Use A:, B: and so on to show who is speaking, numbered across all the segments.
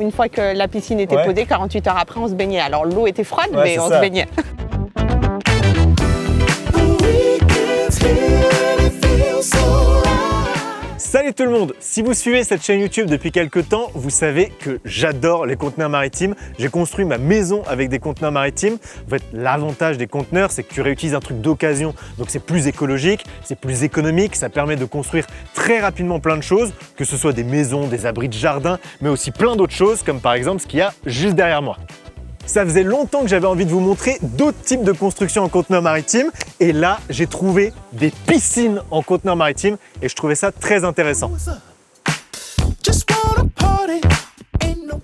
A: une fois que la piscine était posée, 48 heures après, on se baignait. Alors l'eau était froide, mais on se baignait.
B: Salut tout le monde! Si vous suivez cette chaîne YouTube depuis quelques temps, vous savez que j'adore les conteneurs maritimes. J'ai construit ma maison avec des conteneurs maritimes. En fait, l'avantage des conteneurs, c'est que tu réutilises un truc d'occasion, donc c'est plus écologique, c'est plus économique, ça permet de construire très rapidement plein de choses, que ce soit des maisons, des abris de jardin, mais aussi plein d'autres choses, comme par exemple ce qu'il y a juste derrière moi. Ça faisait longtemps que j'avais envie de vous montrer d'autres types de constructions en conteneurs maritimes et là j'ai trouvé des piscines en conteneurs maritimes et je trouvais ça très intéressant.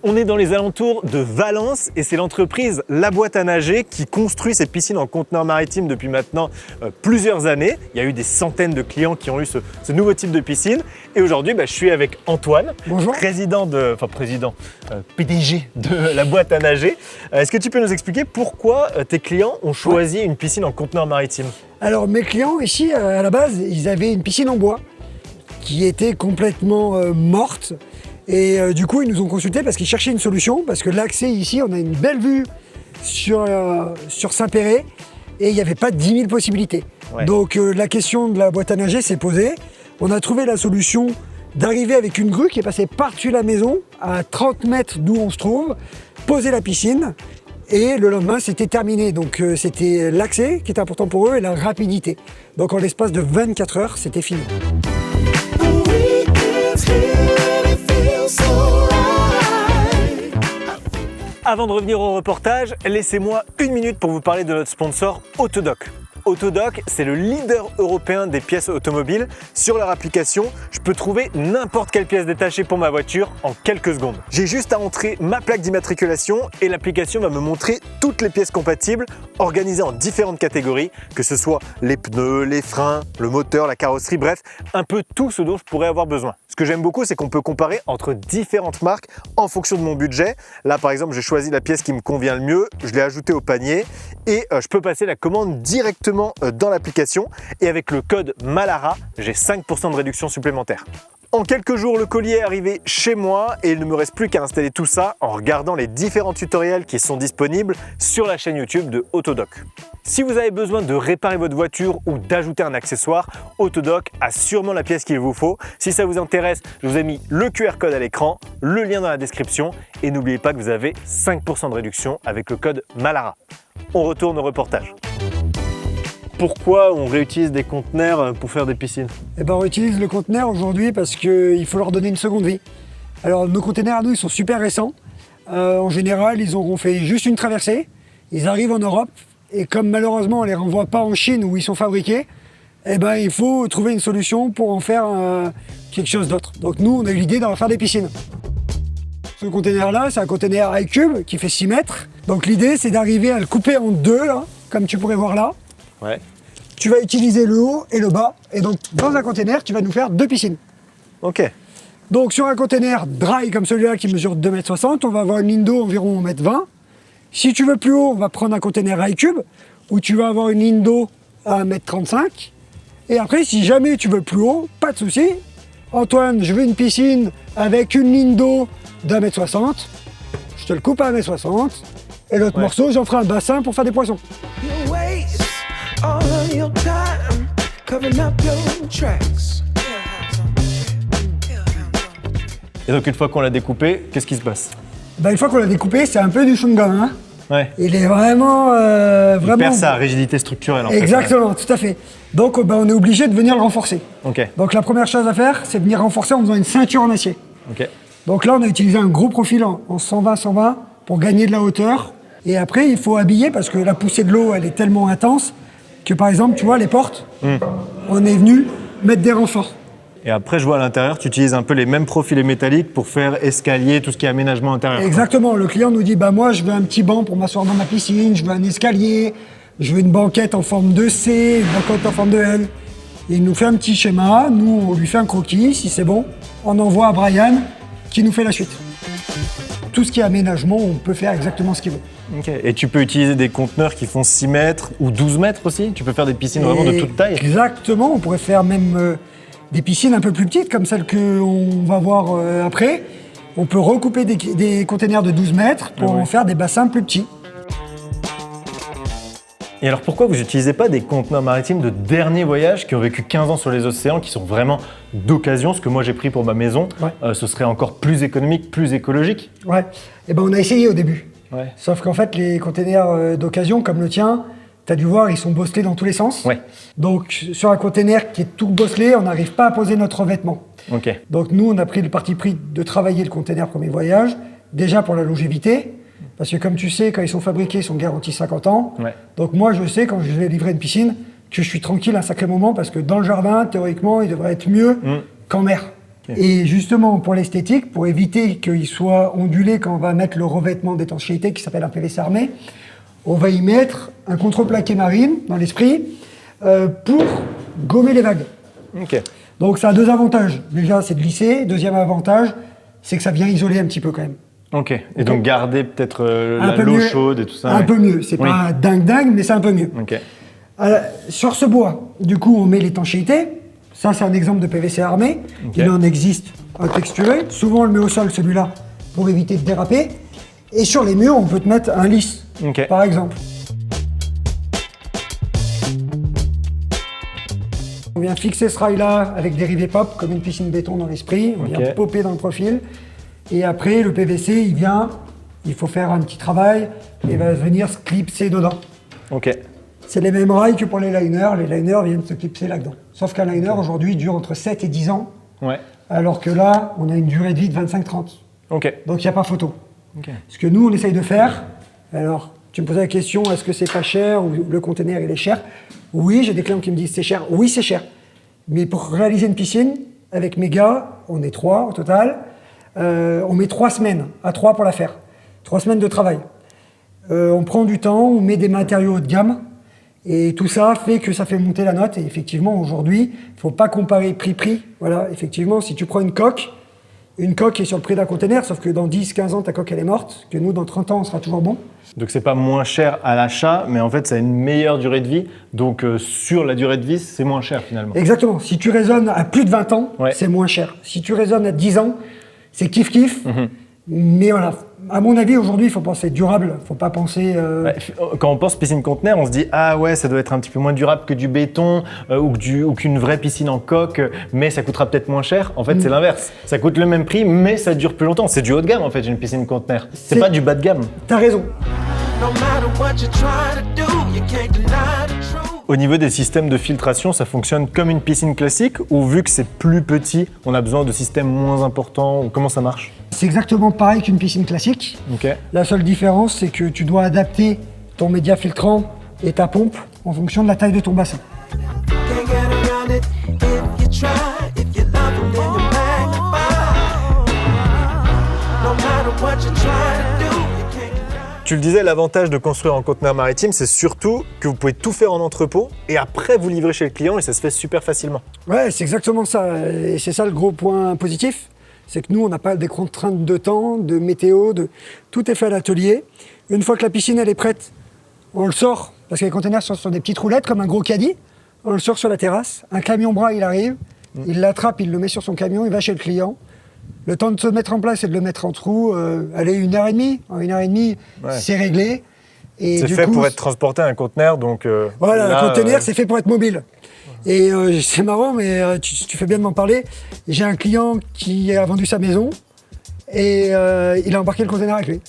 B: On est dans les alentours de Valence et c'est l'entreprise La Boîte à Nager qui construit ces piscines en conteneurs maritimes depuis maintenant plusieurs années. Il y a eu des centaines de clients qui ont eu ce nouveau type de piscine et aujourd'hui je suis avec Antoine, PDG de La Boîte à Nager. Est-ce que tu peux nous expliquer pourquoi tes clients ont choisi une piscine en conteneurs maritimes?
C: Alors mes clients ici à la base ils avaient une piscine en bois qui était complètement morte. Et du coup, ils nous ont consultés parce qu'ils cherchaient une solution, parce que l'accès ici, on a une belle vue sur Saint-Péret et il n'y avait pas 10 000 possibilités. Donc la question de La Boîte à Nager s'est posée. On a trouvé la solution d'arriver avec une grue qui est passée par-dessus la maison, à 30 mètres d'où on se trouve, poser la piscine et le lendemain, c'était terminé. Donc c'était l'accès qui était important pour eux et la rapidité. Donc en l'espace de 24 heures, c'était fini.
B: Avant de revenir au reportage, laissez-moi une minute pour vous parler de notre sponsor Autodoc. Autodoc, c'est le leader européen des pièces automobiles. Sur leur application, je peux trouver n'importe quelle pièce détachée pour ma voiture en quelques secondes. J'ai juste à entrer ma plaque d'immatriculation et l'application va me montrer toutes les pièces compatibles organisées en différentes catégories, que ce soit les pneus, les freins, le moteur, la carrosserie, bref, un peu tout ce dont je pourrais avoir besoin. Ce que j'aime beaucoup, c'est qu'on peut comparer entre différentes marques en fonction de mon budget. Là, par exemple, j'ai choisi la pièce qui me convient le mieux, je l'ai ajoutée au panier et je peux passer la commande directement dans l'application et avec le code MALARA, j'ai 5% de réduction supplémentaire. En quelques jours, le colis est arrivé chez moi et il ne me reste plus qu'à installer tout ça en regardant les différents tutoriels qui sont disponibles sur la chaîne YouTube de Autodoc. Si vous avez besoin de réparer votre voiture ou d'ajouter un accessoire, Autodoc a sûrement la pièce qu'il vous faut. Si ça vous intéresse, je vous ai mis le QR code à l'écran, le lien dans la description et n'oubliez pas que vous avez 5% de réduction avec le code MALARA. On retourne au reportage. Pourquoi on réutilise des conteneurs pour faire des piscines?
C: On réutilise le conteneur aujourd'hui parce qu'il faut leur donner une seconde vie. Alors nos conteneurs à nous, ils sont super récents. En général, ils auront fait juste une traversée. Ils arrivent en Europe et comme malheureusement on ne les renvoie pas en Chine où ils sont fabriqués, il faut trouver une solution pour en faire quelque chose d'autre. Donc nous, on a eu l'idée d'en faire des piscines. Ce conteneur-là, c'est un conteneur iCube qui fait 6 mètres. Donc l'idée, c'est d'arriver à le couper en deux, là, comme tu pourrais voir là. Tu vas utiliser le haut et le bas. Et donc, dans un conteneur, tu vas nous faire 2 piscines.
B: Ok.
C: Donc, sur un conteneur dry comme celui-là qui mesure 2,60 m, on va avoir une ligne d'eau environ 1,20 m. Si tu veux plus haut, on va prendre un conteneur iCube où tu vas avoir une ligne d'eau à 1,35 m. Et après, si jamais tu veux plus haut, pas de souci. Antoine, je veux une piscine avec une ligne d'eau d'1,60 m. Je te le coupe à 1,60 m. Et l'autre morceau, j'en ferai un bassin pour faire des poissons.
B: Et donc une fois qu'on l'a découpé, qu'est-ce qui se passe?
C: Une fois qu'on l'a découpé, c'est un peu du chewing-gum. Il est vraiment...
B: Il perd sa rigidité structurelle en fait.
C: Exactement, tout à fait. Donc on est obligé de venir le renforcer. Donc la première chose à faire, c'est de venir renforcer en faisant une ceinture en acier. Donc là, on a utilisé un gros profil en 120-120 pour gagner de la hauteur. Et après, il faut habiller parce que la poussée de l'eau, elle est tellement intense que par exemple, tu vois, les portes, on est venu mettre des renforts.
B: Et après, je vois à l'intérieur, tu utilises un peu les mêmes profilés métalliques pour faire escalier, tout ce qui est aménagement intérieur.
C: Exactement. Le client nous dit, moi, je veux un petit banc pour m'asseoir dans ma piscine, je veux un escalier, je veux une banquette en forme de C, une banquette en forme de L. Et il nous fait un petit schéma, nous, on lui fait un croquis, si c'est bon, on envoie à Brian qui nous fait la suite. Tout ce qui est aménagement, on peut faire exactement ce qu'il veut.
B: Et tu peux utiliser des conteneurs qui font 6 mètres ou 12 mètres aussi? Tu peux faire des piscines vraiment de toute taille?
C: Exactement, on pourrait faire même des piscines un peu plus petites, comme celles qu'on va voir après. On peut recouper des containers de 12 mètres pour en faire des bassins plus petits.
B: Et alors pourquoi vous n'utilisez pas des conteneurs maritimes de dernier voyage qui ont vécu 15 ans sur les océans, qui sont vraiment d'occasion, ce que moi j'ai pris pour ma maison, ce serait encore plus économique, plus écologique?
C: Ouais, et ben on a essayé au début.
B: Ouais.
C: Sauf qu'en fait, les containers d'occasion, comme le tien, tu as dû voir, ils sont bosselés dans tous les sens.
B: Ouais.
C: Donc sur un container qui est tout bosselé, on n'arrive pas à poser notre revêtement.
B: Ok.
C: Donc nous, on a pris le parti pris de travailler le container premier voyage, déjà pour la longévité, parce que comme tu sais, quand ils sont fabriqués, ils sont garantis 50 ans. Ouais. Donc moi, je sais, quand je vais livrer une piscine, que je suis tranquille un sacré moment, parce que dans le jardin, théoriquement, il devrait être mieux qu'en mer. Okay. Et justement, pour l'esthétique, pour éviter qu'il soit ondulé quand on va mettre le revêtement d'étanchéité qui s'appelle un PVC armé, on va y mettre un contreplaqué marine, dans l'esprit, pour gommer les vagues.
B: Okay.
C: Donc ça a deux avantages. Déjà, c'est de lisser. Deuxième avantage, c'est que ça vient isoler un petit peu quand même.
B: Ok. Et donc garder peut-être l'eau chaude et tout ça.
C: Un peu mieux. C'est pas dingue, mais c'est un peu mieux.
B: Ok.
C: Sur ce bois, du coup, on met l'étanchéité. Ça, c'est un exemple de PVC armé. Okay. Il en existe un texturé. Souvent, on le met au sol, celui-là, pour éviter de déraper. Et sur les murs, on peut te mettre un lisse, par exemple. On vient fixer ce rail-là avec des rivets pop, comme une piscine béton dans l'esprit. On vient popper dans le profil. Et après, le PVC, il faut faire un petit travail, et il va venir se clipser dedans. Ok. C'est les mêmes rails que pour les liners. Les liners viennent se clipser là-dedans. Sauf qu'un liner, aujourd'hui, dure entre 7 et 10 ans. Ouais. Alors que là, on a une durée de vie de 25-30. Ok. Donc, il n'y a pas photo. Okay. Ce que nous, on essaye de faire, alors, tu me posais la question, est-ce que c'est pas cher ou le conteneur, il est cher? Oui, j'ai des clients qui me disent c'est cher. Oui, c'est cher. Mais pour réaliser une piscine, avec mes gars, on est 3 au total, on met 3 semaines à 3 pour la faire. 3 semaines de travail. On prend du temps, on met des matériaux haut de gamme, et tout ça fait que ça fait monter la note. Et effectivement, aujourd'hui, il ne faut pas comparer prix-prix. Voilà, effectivement, si tu prends une coque est sur le prix d'un conteneur, sauf que dans 10-15 ans, ta coque, elle est morte, que nous, dans 30 ans, on sera toujours bon. Donc, c'est pas moins cher à l'achat, mais en fait, ça a une meilleure durée de vie. Donc, sur la durée de vie, c'est moins cher, finalement. Exactement. Si tu raisonnes à plus de 20 ans, c'est moins cher. Si tu raisonnes à 10 ans, c'est kiff-kiff. Mais voilà, à mon avis, aujourd'hui, il faut penser durable. Il ne faut pas penser… Quand on pense piscine conteneur, on se dit « Ah ouais, ça doit être un petit peu moins durable que du béton ou qu'une vraie piscine en coque, mais ça coûtera peut-être moins cher. » En fait, c'est l'inverse. Ça coûte le même prix, mais ça dure plus longtemps. C'est du haut de gamme, en fait, une piscine conteneur. C'est pas du bas de gamme. T'as raison. Au niveau des systèmes de filtration, ça fonctionne comme une piscine classique ou vu que c'est plus petit, on a besoin de systèmes moins importants? Comment ça marche? C'est exactement pareil qu'une piscine classique. Okay. La seule différence, c'est que tu dois adapter ton média filtrant et ta pompe en fonction de la taille de ton bassin. Tu le disais, l'avantage de construire en conteneur maritime, c'est surtout que vous pouvez tout faire en entrepôt et après vous livrez chez le client et ça se fait super facilement. Ouais, c'est exactement ça. Et c'est ça le gros point positif. C'est que nous, on n'a pas des contraintes de temps, de météo, tout est fait à l'atelier. Une fois que la piscine elle est prête, on le sort, parce que les conteneurs sont sur des petites roulettes comme un gros caddie. On le sort sur la terrasse, un camion bras il arrive, il l'attrape, il le met sur son camion, il va chez le client. Le temps de se mettre en place et de le mettre en trou, allez, 1h30. En 1h30, c'est réglé. C'est fait pour être transporté à un conteneur, donc… voilà, un conteneur, c'est fait pour être mobile. Et c'est marrant, mais tu fais bien de m'en parler. J'ai un client qui a vendu sa maison et il a embarqué le conteneur avec lui.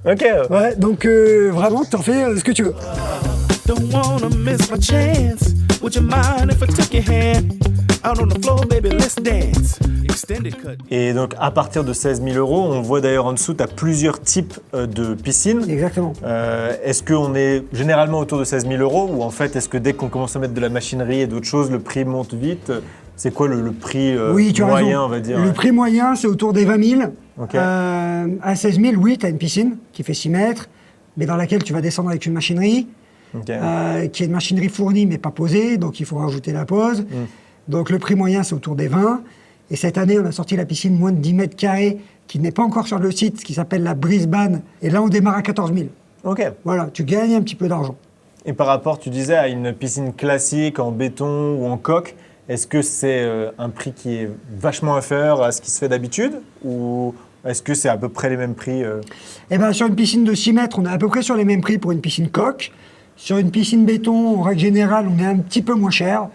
C: Ok. Ouais, donc vraiment, t'en fais ce que tu veux. Et donc à partir de 16 000 €, on voit d'ailleurs en dessous, tu as plusieurs types de piscines. Exactement. Est-ce qu'on est généralement autour de 16 000 € ou en fait est-ce que dès qu'on commence à mettre de la machinerie et d'autres choses, le prix monte vite? C'est quoi le prix moyen, on va dire? Le prix moyen, c'est autour des 20 000. Okay. À 16 000, oui, tu as une piscine qui fait 6 mètres, mais dans laquelle tu vas descendre avec une machinerie, qui est une machinerie fournie mais pas posée, donc il faut rajouter la pose. Donc le prix moyen, c'est autour des 20. Et cette année, on a sorti la piscine moins de 10 mètres carrés, qui n'est pas encore sur le site, qui s'appelle la Brisbane. Et là, on démarre à 14 000. Ok. Voilà, tu gagnes un petit peu d'argent. Et par rapport, tu disais, à une piscine classique en béton ou en coque, est-ce que c'est un prix qui est vachement inférieur à ce qui se fait d'habitude ou
B: Est-ce que c'est à peu près les mêmes prix
C: Eh ben, sur une piscine de 6 mètres, on est à peu près sur les mêmes prix pour une piscine coque. Sur une piscine béton, en règle générale, on est un petit peu moins cher,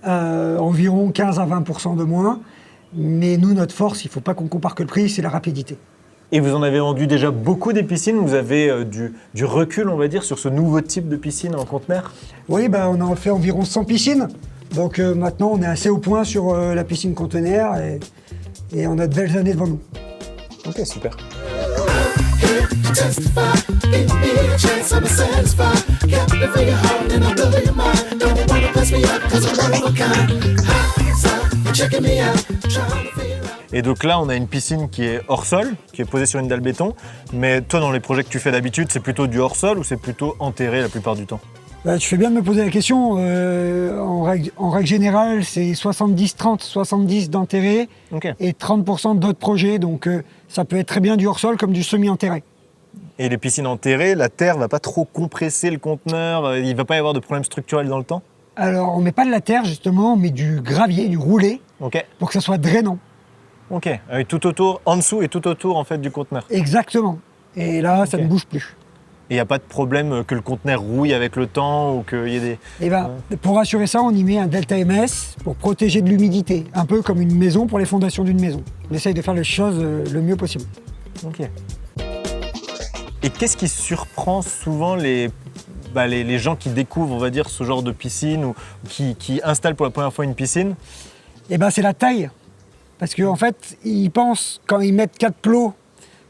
C: environ 15 à 20% de moins. Mais nous, notre force, il ne faut pas qu'on compare que le prix, c'est la rapidité.
B: Et vous en avez vendu déjà beaucoup des piscines. Vous avez du recul, on va dire, sur ce nouveau type de piscine en conteneur?
C: Oui, ben, on a fait environ 100 piscines. Donc maintenant, on est assez au point sur la piscine conteneur et on a de belles années devant nous.
B: Ok, super. Et donc là, on a une piscine qui est hors sol, qui est posée sur une dalle béton. Mais toi, dans les projets que tu fais d'habitude, c'est plutôt du hors sol ou c'est plutôt enterré la plupart du temps?
C: Bah, tu fais bien de me poser la question. En règle générale, c'est 70-30, 70 d'enterré
B: Ok.
C: et 30% d'autres projets. Donc ça peut être très bien du hors-sol comme du semi-enterré.
B: Et les piscines enterrées, la terre va pas trop compresser le conteneur, il va pas y avoir de problème structurel dans le temps?
C: Alors, on met pas de la terre, justement, on met du gravier, du roulé,
B: Ok.
C: pour que ça soit drainant.
B: Ok. Avec tout autour, en dessous et tout autour en fait du conteneur.
C: Exactement. Et là, ça
B: Ok.
C: ne bouge plus.
B: Et il n'y a pas de problème que le conteneur rouille avec le temps ou qu'il y ait des...
C: Et ben, pour assurer ça, on y met un delta MS pour protéger de l'humidité, un peu comme une maison pour les fondations d'une maison. On essaye de faire les choses le mieux possible.
B: Ok. Et qu'est-ce qui surprend souvent les gens qui découvrent, on va dire, ce genre de piscine ou qui installent pour la première fois une piscine?
C: Et ben, c'est la taille. Parce qu'en fait, ils pensent, quand ils mettent 4 plots,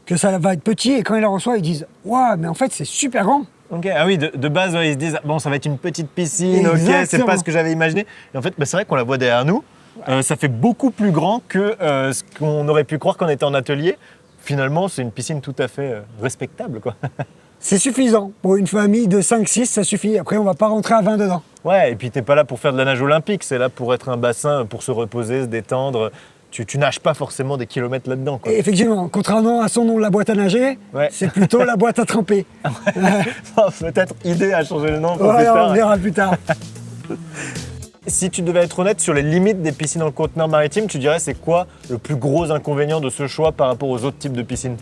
C: que ça va être petit, et quand ils la reçoivent, ils disent « Waouh, mais en fait, c'est super grand !»
B: Ok, ah oui, de base, ouais, ils se disent bon, ça va être une petite piscine, ok, c'est
C: Exactement.
B: pas ce que j'avais imaginé. Et en fait, c'est vrai qu'on la voit derrière nous. Ça fait beaucoup plus grand que ce qu'on aurait pu croire qu'on était en atelier. Finalement, c'est une piscine tout à fait respectable, quoi.
C: C'est suffisant. Pour une famille de 5-6, ça suffit. Après, on va pas rentrer à 20 dedans.
B: Ouais, et puis t'es pas là pour faire de la nage olympique, c'est là pour être un bassin, pour se reposer, se détendre. Tu nages pas forcément des kilomètres là-dedans, quoi.
C: Et effectivement, contrairement à son nom, la boîte à nager,
B: Ouais.
C: c'est plutôt la boîte à tremper.
B: Peut-être idée à changer le nom pour plus
C: Voilà,
B: tard.
C: on verra plus tard.
B: Si tu devais être honnête sur les limites des piscines en conteneur maritime, tu dirais c'est quoi le plus gros inconvénient de ce choix par rapport aux autres types de piscines?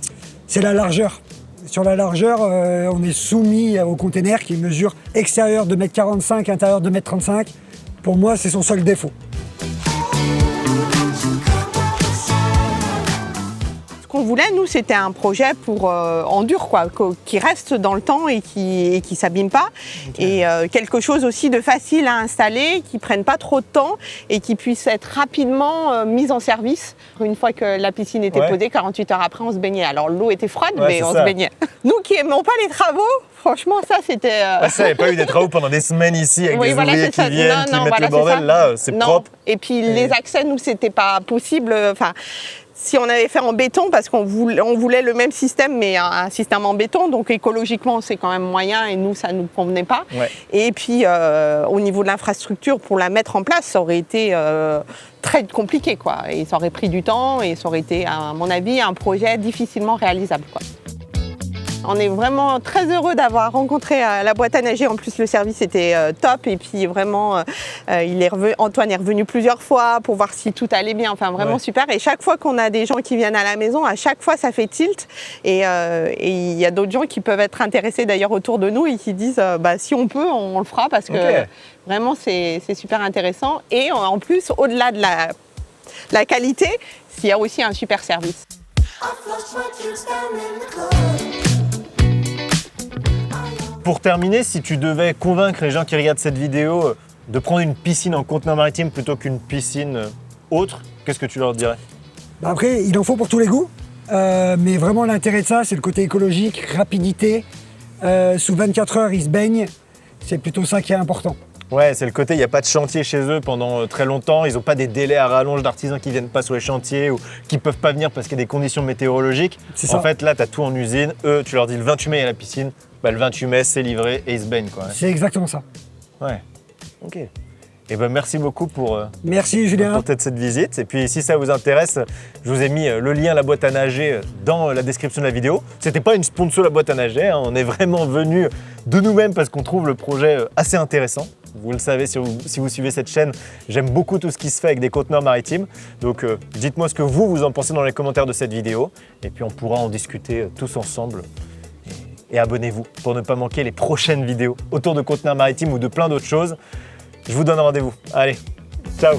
C: C'est la largeur. Sur la largeur, on est soumis au container qui mesure extérieur 2,45 m, intérieur 2,35 m. Pour moi, c'est son seul défaut.
A: Ce qu'on voulait, nous, c'était un projet pour en dur, quoi, qui reste dans le temps et qui s'abîme pas. Okay. Et quelque chose aussi de facile à installer, qui prenne pas trop de temps et qui puisse être rapidement mis en service. Une fois que la piscine était posée, 48 heures après, on se baignait. Alors l'eau était froide, mais on se baignait. Nous qui aimons pas les travaux, franchement, ça c'était...
B: Ça, il n'y a pas eu des travaux pendant des semaines ici avec des ouvriers qui viennent, qui mettent le bordel. Là, c'est propre.
A: Et puis les accès, nous, c'était pas possible. Enfin, si on avait fait en béton, parce qu'on voulait le même système, mais un système en béton, donc écologiquement, c'est quand même moyen et nous, ça ne nous convenait pas.
B: Ouais.
A: Et puis, au niveau de l'infrastructure, pour la mettre en place, ça aurait été très compliqué, quoi. Et ça aurait pris du temps et ça aurait été, à mon avis, un projet difficilement réalisable, quoi. On est vraiment très heureux d'avoir rencontré la boîte à nager. En plus, le service était top. Et puis vraiment, Antoine est revenu plusieurs fois pour voir si tout allait bien. Enfin, vraiment super. Et chaque fois qu'on a des gens qui viennent à la maison, à chaque fois, ça fait tilt. Et il y a d'autres gens qui peuvent être intéressés d'ailleurs autour de nous et qui disent si on peut, on le fera parce que vraiment, c'est super intéressant. Et en plus, au-delà de la qualité, il y a aussi un super service.
B: Pour terminer, si tu devais convaincre les gens qui regardent cette vidéo de prendre une piscine en conteneur maritime plutôt qu'une piscine autre, qu'est-ce que tu leur dirais?
C: Après, il en faut pour tous les goûts, mais vraiment l'intérêt de ça, c'est le côté écologique, rapidité. Sous 24 heures, ils se baignent, c'est plutôt ça qui est important.
B: Ouais, c'est le côté, il n'y a pas de chantier chez eux pendant très longtemps, ils n'ont pas des délais à rallonge d'artisans qui ne viennent pas sur les chantiers ou qui ne peuvent pas venir parce qu'il y a des conditions météorologiques. En fait, là, tu as tout en usine, eux, tu leur dis le 28 mai, il y a la piscine. Le 28 mai, c'est livré et ils se baignent, quoi.
C: C'est exactement ça.
B: Ouais, ok. Et merci beaucoup pour
C: Julien.
B: Pour cette visite. Et puis si ça vous intéresse, je vous ai mis le lien à la boîte à nager dans la description de la vidéo. C'était pas une sponsor la boîte à nager, hein. On est vraiment venu de nous-mêmes parce qu'on trouve le projet assez intéressant. Vous le savez, si vous suivez cette chaîne, j'aime beaucoup tout ce qui se fait avec des conteneurs maritimes. Donc dites-moi ce que vous en pensez dans les commentaires de cette vidéo. Et puis on pourra en discuter tous ensemble. Et abonnez-vous pour ne pas manquer les prochaines vidéos autour de conteneurs maritimes ou de plein d'autres choses. Je vous donne rendez-vous. Allez, ciao!